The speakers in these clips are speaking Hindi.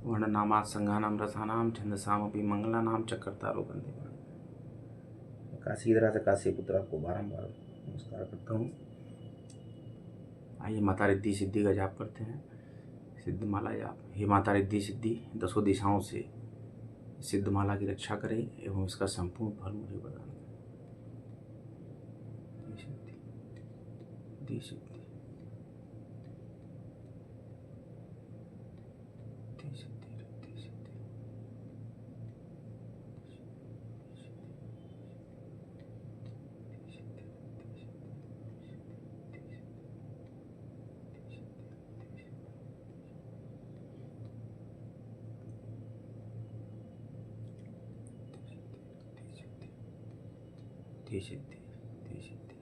वर्णनामात् संघानां रसानां छंदसामपि मंगलानां चक्रतारो बंदे। काशी की तरह से काशी पुत्र आपको बारंबार नमस्कार करता हूँ। आइए माता रिद्धि सिद्धि का जाप करते हैं। सिद्ध माला जाप। हे माता रिद्धि सिद्धि दसों दिशाओं से सिद्ध माला की रक्षा करें एवं इसका संपूर्ण फल मुझे प्रदान करें। दी सिद्धि दी सिद्धि दी सिद्धि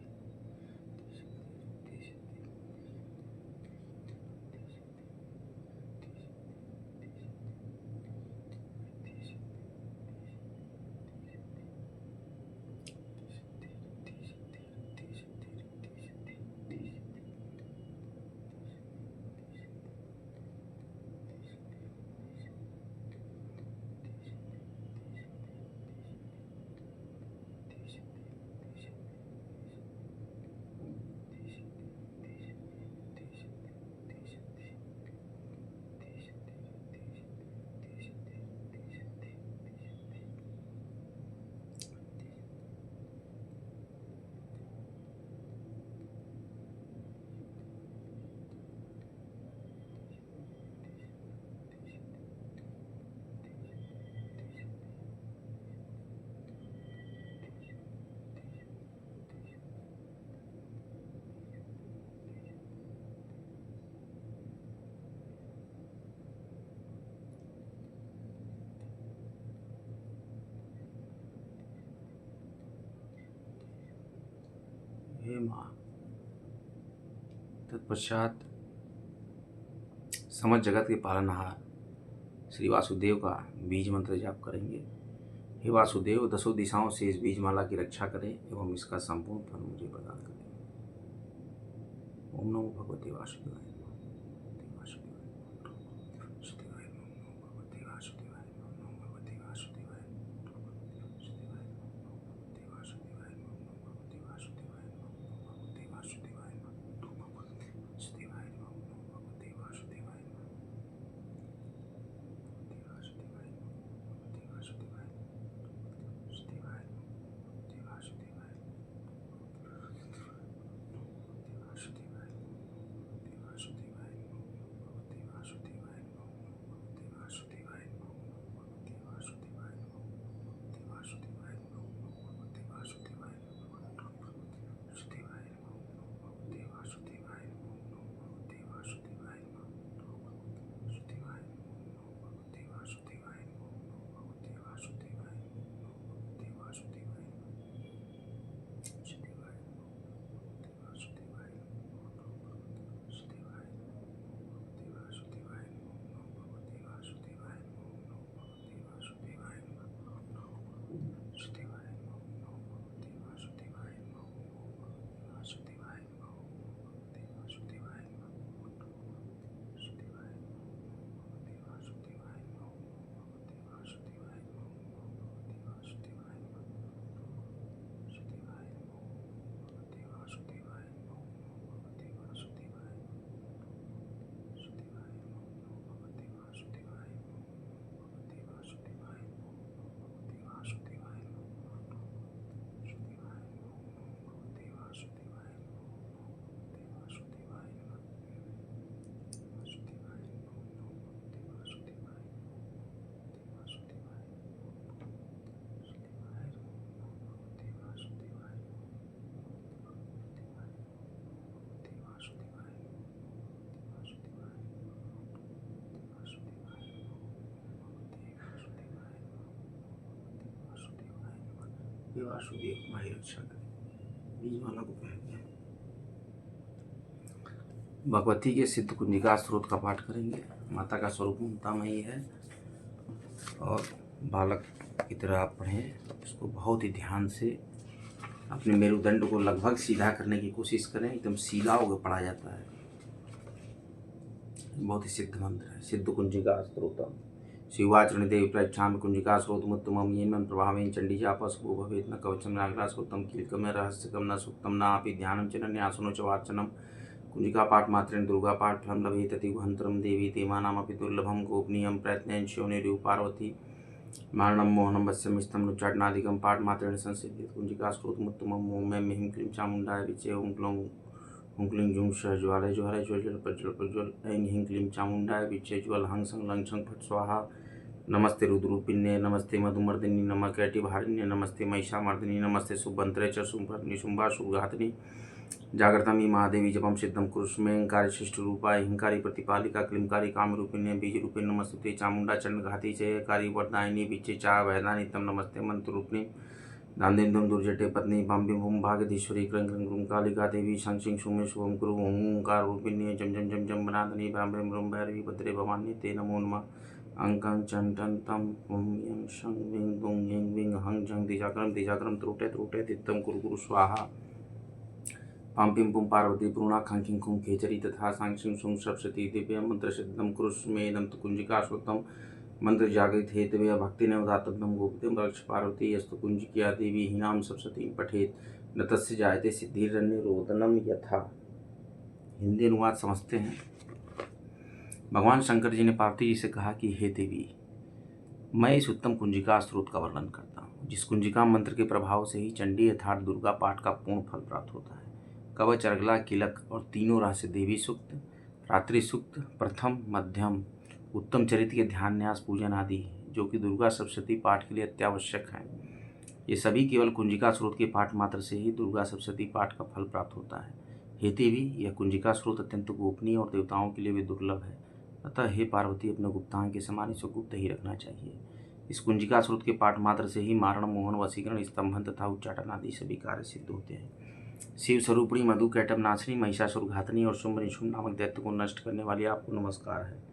हे माँ। तत्पश्चात समस्त जगत के पालनहार श्री वासुदेव का बीज मंत्र जाप करेंगे। हे वासुदेव दसों दिशाओं से इस बीज माला की रक्षा करें एवं इसका संपूर्ण फल मुझे प्रदान करें। ओम नमो भगवते वासुदेवाय। वासुदेव माही रक्षा करें। बीज माला को पहनते हैं। भगवती के सिद्ध कुंजिका स्रोत का पाठ करेंगे। माता का स्वरूप ममतामयी है और बालक की तरह आप पढ़ें। इसको बहुत ही ध्यान से अपने मेरुदंड को लगभग सीधा करने की कोशिश करें। एकदम सीधा होकर पढ़ा जाता है। बहुत ही सिद्ध मंत्र है। सिद्ध कुंजिका स्त्रोतम शिवाचरण देव प्रक्षाम कुंजिका स्रोतमुत्तमं येन प्रभावेन चंडी जापस्को भवेत् न कवचम नागरा स्रोतम कीलकम न रहस्यकम न सूक्तम न अपि ध्यानं च न न्यासनो च वाचनम कुंजिका पाठ मात्रेण दुर्गा पाठ फलं लभेत अति गुहंतरम देवी तेमानामपि दुर्लभम गोपनीयं प्रयत्नेन शिवनिर्यु पार्वती मारणं मोहनं वस्यमिस्तं उच्चाटनादिकं पाठ मात्रेण संसिद्ध्यति कुंजिका स्रोतमुत्तमम् ओम ऐं ह्रीं क्लीं चामुण्डाय विचे ओं क्लौं हुं क्लीं जुं सः ज्वालय ज्वालय ज्वल प्रज्वल प्रज्वल ऐं ह्रीं क्लीं चामुण्डाय विचे ज्वल हं सं लं छं फट् स्वाहा नमस्ते रुद्रूपिण्ये नमस्ते मधुमर्दिनी नमः कैटिभारिण्ये नमस्ते महिषामर्दिनी नमस्ते शुभंत्रे च शुंभर्णि शुंभाशुघातिनी जागृतमी महादेवी जपम सिद्धम कुरुष्मे हिंकारी शिष्ट रूपाय हिंकारी प्रतिपालिका क्लींकारी कामरूपिण्ये बीजरूपिणी नमस्ते चामुंडा चंडघाती जयकारी वरदायिनी विचे चा वैदानी तम नमस्ते मंत्ररूपिणी दान्देन्दुम दुर्जटे पत्नी बम्बिं भूम भागधीश्वरी क्रं क्रं क्रं कालिका देवी शं शिं शुमे शुभम कुरु ओंकार रूपिण्ये जम जम जम जम बनादनी ब्राह्मणे ब्रह्म भैरवी भद्रे भवानी ते नमो नमः अंकं चंटन तम ओम यं शं विं दुं यं विं हं झं दिजाक्रम त्रुटे त्रुटे तित्तम कुरु कुरु स्वाहा पां पिं पुं पार्वती पूर्णा खं खिं खुं खेचरी तथा सांग शिं शुं सरस्वती दिव्य मंत्र सिद्धम कुरुष्मेदं तु कुंजिका श्रुतम मंत्र जागृत हेतवे भक्ति ने उदातम गोपतिम रक्ष पार्वती यस्तु कुंजिका देवी हीनाम सरस्वती पठेत न तस्य जायते सिद्धिरन्यरोदनम यथा। हिंदी अनुवाद समझते हैं। भगवान शंकर जी ने पार्वती जी से कहा कि हे देवी, मैं इस उत्तम कुंजिका स्रोत का वर्णन करता हूँ जिस कुंजिका मंत्र के प्रभाव से ही चंडी अर्थात दुर्गा पाठ का पूर्ण फल प्राप्त होता है। कवच, अर्गला, किलक और तीनों रहस्य देवी सूक्त, रात्रि सूक्त, प्रथम, मध्यम, उत्तम चरित्र के ध्यान, न्यास, पूजन आदि जो कि दुर्गा सप्तशती पाठ के लिए अत्यावश्यक हैं, ये सभी केवल कुंजिका स्रोत के पाठ मात्र से ही दुर्गा सप्तशती पाठ का फल प्राप्त होता है। हे देवी, यह कुंजिका स्रोत अत्यंत गोपनीय और देवताओं के लिए भी दुर्लभ है। अतः हे पार्वती, अपने गुप्तांग के समान इसे गुप्त ही रखना चाहिए। इस कुंजिका स्रोत के पाठ मात्र से ही मारण, मोहन, वशीकरण, स्तंभन तथा उच्चाटन आदि सभी कार्य सिद्ध होते हैं। शिव स्वरूपिणी, मधु कैटभ नाशिनी, महिषासुर घातनी और शुंभ निशुंभ नामक दैत्य को नष्ट करने वाली आपको नमस्कार है।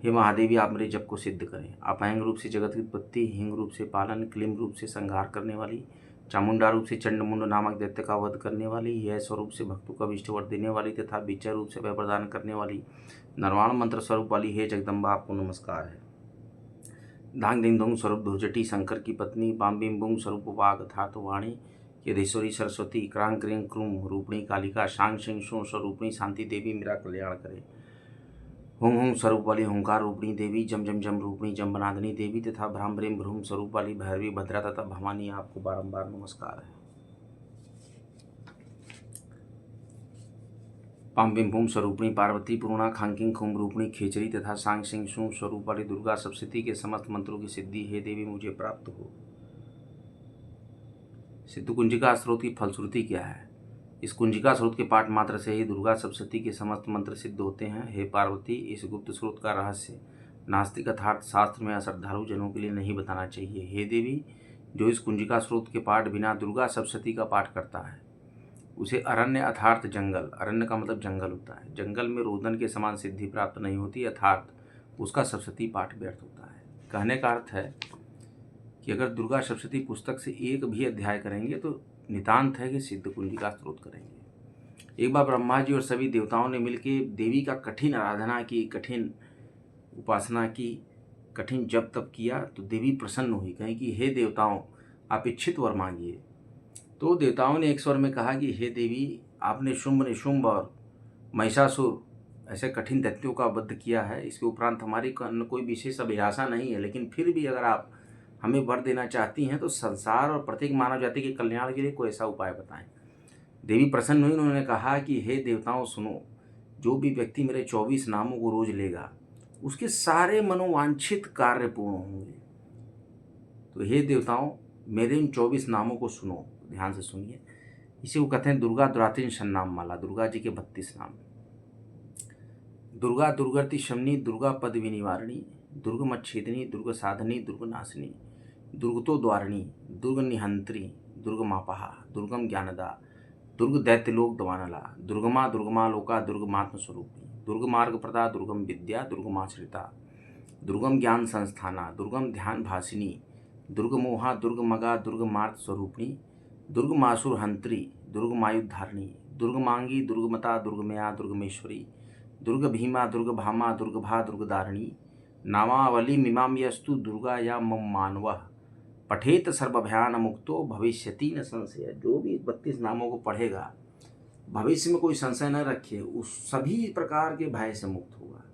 हे महादेवी, आप मेरे जप को सिद्ध करें। आप ऐंग रूप से जगत की उत्पत्ति, हिंग रूप से पालन, क्लीम रूप से संहार करने वाली, चामुंडा रूप से चंडमुंड नामक दैत्य का वध करने वाली, यह स्वरूप से भक्तों का अभिष्ट वर देने वाली तथा विचय रूप से वह प्रदान करने वाली, निर्वाण मंत्र स्वरूप वाली हे जगदम्बा, आपको नमस्कार है। धांग दिंग धुंग स्वरूप धुर्जटी, शंकर की पत्नी, बाम्बिम बुंग स्वरूप वाग अर्थात वाणी, यधेश्वरी सरस्वती, क्रांग क्रिंग क्रूम रूपणी कालिका, शांग शिंग शो स्वरूपणी शांति देवी मेरा कल्याण करे। हुं हुं स्वरूप वाली हुंकार रूपणी देवी, जम जम जम रूपणी जम्बनादिनी देवी तथा भ्राम ब्रीम भ्रूम स्वरूप वाली भैरवी भद्रा तथा भवानी, आपको बारंबार नमस्कार है। पाम बिम भूम स्वरूपणी पार्वती, पूर्णा खांकिंग खुम रूपणी खेचरी तथा सांग सिंह शूं स्वरूप वाली दुर्गा सप्तशती के समस्त मंत्रों की सिद्धि हे देवी मुझे प्राप्त हो। सिद्ध कुंजिका स्रोत की फलश्रुति क्या है? इस कुंजिका स्रोत के पाठ मात्र से ही दुर्गा सप्तशती के समस्त मंत्र सिद्ध होते हैं। हे पार्वती, इस गुप्त स्रोत का रहस्य नास्तिक अर्थात शास्त्र में अश्रद्धालु जनों के लिए नहीं बताना चाहिए। हे देवी, जो इस कुंजिका स्रोत के पाठ बिना दुर्गा सप्तशती का पाठ करता है उसे अरण्य अर्थात जंगल, अरण्य का मतलब जंगल होता है, जंगल में रोदन के समान सिद्धि प्राप्त नहीं होती, अर्थात उसका सप्तशती पाठ व्यर्थ होता है। कहने का अर्थ है कि अगर दुर्गा सप्तशती पुस्तक से एक भी अध्याय करेंगे तो नितांत है कि सिद्ध कुंजिका स्त्रोत करेंगे। एक बार ब्रह्मा जी और सभी देवताओं ने मिलकर देवी का कठिन आराधना की, कठिन उपासना की, कठिन जप तप किया तो देवी प्रसन्न हुई, कहें कि हे देवताओं, आप इच्छित वर मांगिए। तो देवताओं ने एक स्वर में कहा कि हे देवी, आपने शुंभ निशुंभ और महिषासुर ऐसे कठिन दैत्यों का वध किया है, इसके उपरांत हमारी कोई विशेष अभिलाषा नहीं है, लेकिन फिर भी अगर आप हमें वर देना चाहती हैं तो संसार और प्रत्येक मानव जाति के कल्याण के लिए कोई ऐसा उपाय बताएं। देवी प्रसन्न हुई, उन्होंने कहा कि हे देवताओं सुनो, जो भी व्यक्ति मेरे 24 नामों को रोज लेगा उसके सारे मनोवांछित कार्य पूर्ण होंगे। तो हे देवताओं, मेरे इन 24 नामों को सुनो, ध्यान से सुनिए। इसी को कहते हैं दुर्गा द्वातिन शन्नाम माला, दुर्गा जी के 32 नाम। दुर्गा दुर्गति शमनी, दुर्गा पद विनिवारिणी, दुर्ग मच्छेदिनी, दुर्ग साधनी, दुर्ग नाशिनी, दुर्गतो द्वारिणी, दुर्ग निहंत्री, दुर्ग मापहा, दुर्गम ज्ञानदा, दुर्ग दैत्यलोक दवानला, दुर्गमा दुर्गमा लोका, दुर्गमात्म स्वरूपी, दुर्ग मार्ग प्रदा, दुर्गम विद्या, दुर्गमाश्रिता, दुर्गम ज्ञान संस्थाना, दुर्गम ध्यान भासिनी, दुर्ग मोहा, दुर्ग मगा, दुर्ग मार्ग स्वरूपिणी, दुर्ग मासुर हंत्री, दुर्ग मायुधारिणी, दुर्ग मांगी, दुर्गमता, दुर्गमया, दुर्गमेश्वरी, दुर्ग भीमा दुर्ग भामा दुर्गभा दुर्गदारिणी नामावली मीमां यस्तु दुर्गा या मम मानवः पठेत सर्वभयान मुक्तो भविष्यति न संशय। जो भी 32 नामों को पढ़ेगा भविष्य में कोई संशय न रखे, उस सभी प्रकार के भय से मुक्त होगा।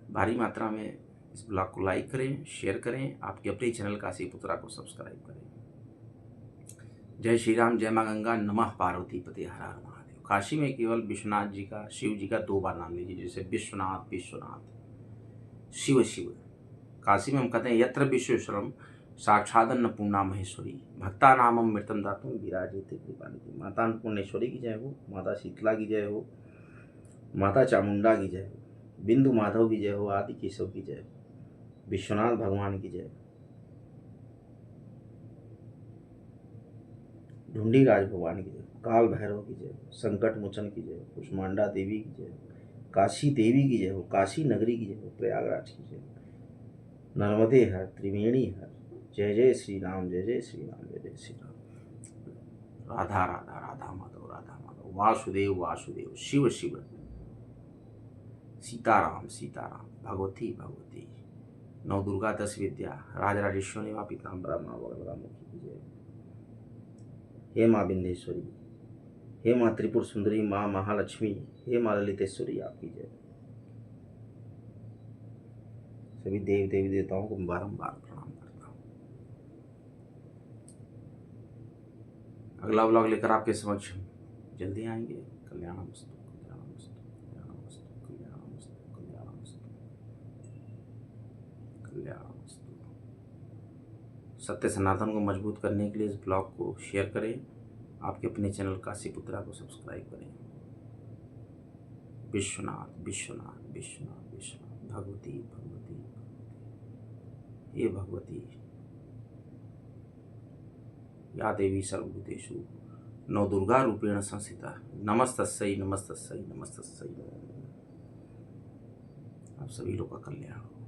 भारी मात्रा में इस ब्लॉग को लाइक करें, शेयर करें, आपके अपने चैनल काशी पुत्रा को सब्सक्राइब करें। जय श्री राम, जय माँ गंगा, नमः पार्वती पते, हर हर महादेव। काशी में केवल विश्वनाथ जी का, शिव जी का 2 बार नाम लीजिए, जैसे विश्वनाथ विश्वनाथ, शिव शिव। काशी में हम कहते हैं यत्र विश्वेश्वरम साक्षादन्नपूर्णा महेश्वरी भक्ता नामम मृतम दातुम विराजिते कृपानिधि। माता अन्नपूर्णेश्वरी की जय हो, माता शीतला की जय हो, माता चामुंडा की जय हो, बिंदु माधव की जय हो, आदि केशव की जय हो, विश्वनाथ भगवान की जय, ढूंढी राज भगवान की जय, काल भैरव की जय, संकट मोचन की जय, कुष्मांडा देवी की जय, काशी देवी की जय हो, काशी नगरी की जय हो, प्रयागराज की जय, नर्मदे हर, त्रिवेणी हर, जय जय श्री राम, जय जय श्री राम, जय जय श्री राम। राधा राधा राधा माधव, राधा माधव, वासुदेव वासुदेव, शिव शिव, सीताराम सीताराम, भगवती भगवती, 9 दुर्गा 10 विद्या, राजराजेश्वरी माँ पीताम्बरा माँ बगलामुखी की जय। हे माँ विंध्येश्वरी, हे माँ त्रिपुर सुंदरी, माँ महालक्ष्मी, हे माँ ललितेश्वरी, आपकी जय। सभी देव देवी देवताओं को बारंबार प्रणाम करता हूँ। अगला व्लॉग लेकर आपके समक्ष जल्दी आएंगे। कल्याणमस्तु कल्याणमस्तु कल्याणमस्तु कल्याणमस्तु कल्याणमस्तु कल्याणमस्तु। सत्य सनातन को मजबूत करने के लिए इस ब्लॉग को शेयर करें, आपके अपने चैनल काशी पुत्रा को सब्सक्राइब करें। विश्वनाथ विश्वनाथ विश्वनाथ विश्वनाथ, भगवती भगवती भगवती, हे भगवती या देवी सर्वभूतेषु 9 दुर्गा रूपेण संस्थिता, नमस्तस्यै नमस्तस्यै नमस्तस्यै। आप सभी लोग का कल्याण हो।